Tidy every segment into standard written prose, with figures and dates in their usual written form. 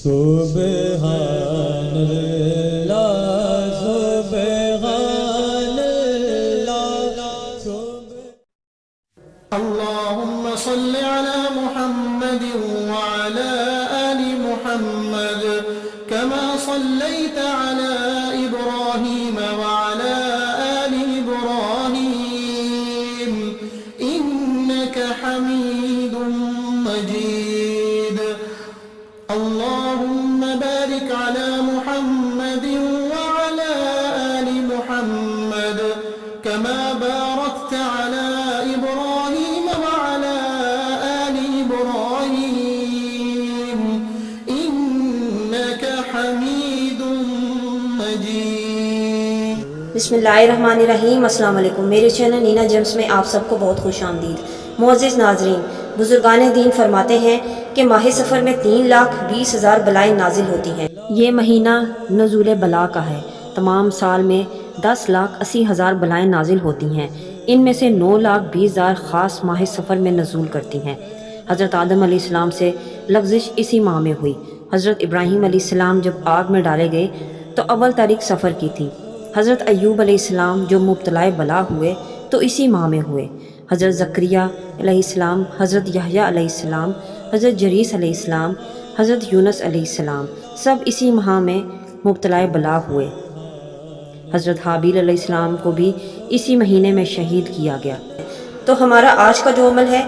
سبحان اللہ سبحان اللہ اللهم صل على محمد وعلى آل محمد كما صليت على إبراهيم وعلى آل إبراهيم إنك حميد مجيد اللهم بارك على محمد وعلى آل محمد كما باركت على إبراهيم وعلى آل إبراهيم إنك حميد مجيد۔ بسم اللہ الرحمن الرحیم۔ السلام علیکم۔ میرے چینل نینا جیمز میں آپ سب کو بہت خوش آمدید۔ معزز ناظرین، بزرگان دین فرماتے ہیں کہ ماہ سفر میں 3,20,000 بلائیں نازل ہوتی ہیں۔ یہ مہینہ نزول بلا کا ہے۔ تمام سال میں 10,80,000 بلائیں نازل ہوتی ہیں۔ ان میں سے 9,20,000 خاص ماہ سفر میں نزول کرتی ہیں۔ حضرت آدم علیہ السلام سے لغزش اسی ماہ میں ہوئی۔ حضرت ابراہیم علیہ السلام جب آگ میں ڈالے گئے تو اول تاریخ سفر کی تھی۔ حضرت ایوب علیہ السلام جو مبتلا بلا ہوئے تو اسی ماہ میں ہوئے۔ حضرت زکریا علیہ السلام، حضرت یحییٰ علیہ السلام، حضرت جریس علیہ السلام، حضرت یونس علیہ السلام سب اسی ماہ میں مبتلا بلا ہوئے۔ حضرت حابیل علیہ السلام کو بھی اسی مہینے میں شہید کیا گیا۔ تو ہمارا آج کا جو عمل ہے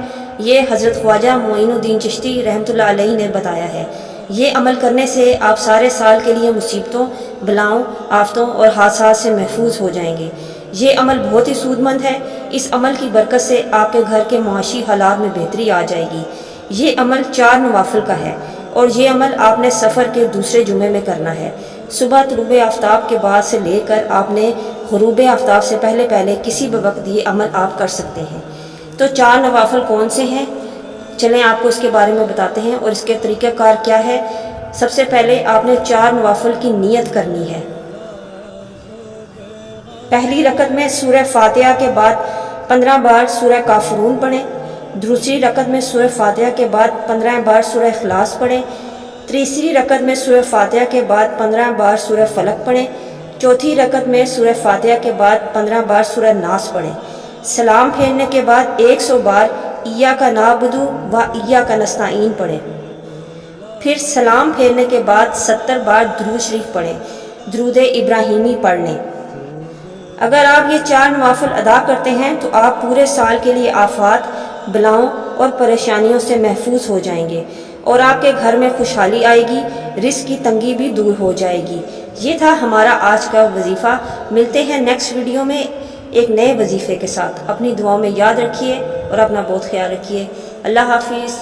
یہ حضرت خواجہ معین الدین چشتی رحمۃ اللہ علیہ نے بتایا ہے۔ یہ عمل کرنے سے آپ سارے سال کے لیے مصیبتوں، بلاؤں، آفتوں اور حادثات سے محفوظ ہو جائیں گے۔ یہ عمل بہت ہی سود مند ہے۔ اس عمل کی برکت سے آپ کے گھر کے معاشی حالات میں بہتری آ جائے گی۔ یہ عمل 4 نوافل کا ہے اور یہ عمل آپ نے سفر کے دوسرے جمعے میں کرنا ہے۔ صبح طلوع آفتاب کے بعد سے لے کر آپ نے غروب آفتاب سے پہلے کسی بھی وقت یہ عمل آپ کر سکتے ہیں۔ تو 4 نوافل کون سے ہیں؟ چلیں آپ کو اس کے بارے میں بتاتے ہیں اور اس کے طریقہ کار کیا ہے۔ سب سے پہلے آپ نے 4 نوافل کی نیت کرنی ہے۔ پہلی رکعت میں سورہ فاتحہ کے بعد 15 بار سورہ کافرون پڑھیں۔ دوسری رکعت میں سورہ فاتحہ کے بعد 15 بار سورہ اخلاص پڑھیں۔ تیسری رکعت میں سورہ فاتحہ کے بعد 15 بار سورہ فلق پڑھیں۔ چوتھی رکعت میں سورہ فاتحہ کے بعد 15 بار سورہ ناس پڑھیں۔ سلام پھیرنے کے بعد 100 بار ایاک نعبد و ایاک نستعین پڑھیں۔ پھر سلام پھیرنے کے بعد 70 بار درود شریف پڑھیں۔ درود ابراہیمی پڑھ لیں۔ اگر آپ یہ 4 نوافل ادا کرتے ہیں تو آپ پورے سال کے لیے آفات، بلاؤں اور پریشانیوں سے محفوظ ہو جائیں گے اور آپ کے گھر میں خوشحالی آئے گی، رزق کی تنگی بھی دور ہو جائے گی۔ یہ تھا ہمارا آج کا وظیفہ۔ ملتے ہیں نیکسٹ ویڈیو میں ایک نئے وظیفے کے ساتھ۔ اپنی دعاؤں میں یاد رکھیے اور اپنا بہت خیال رکھیے۔ اللہ حافظ۔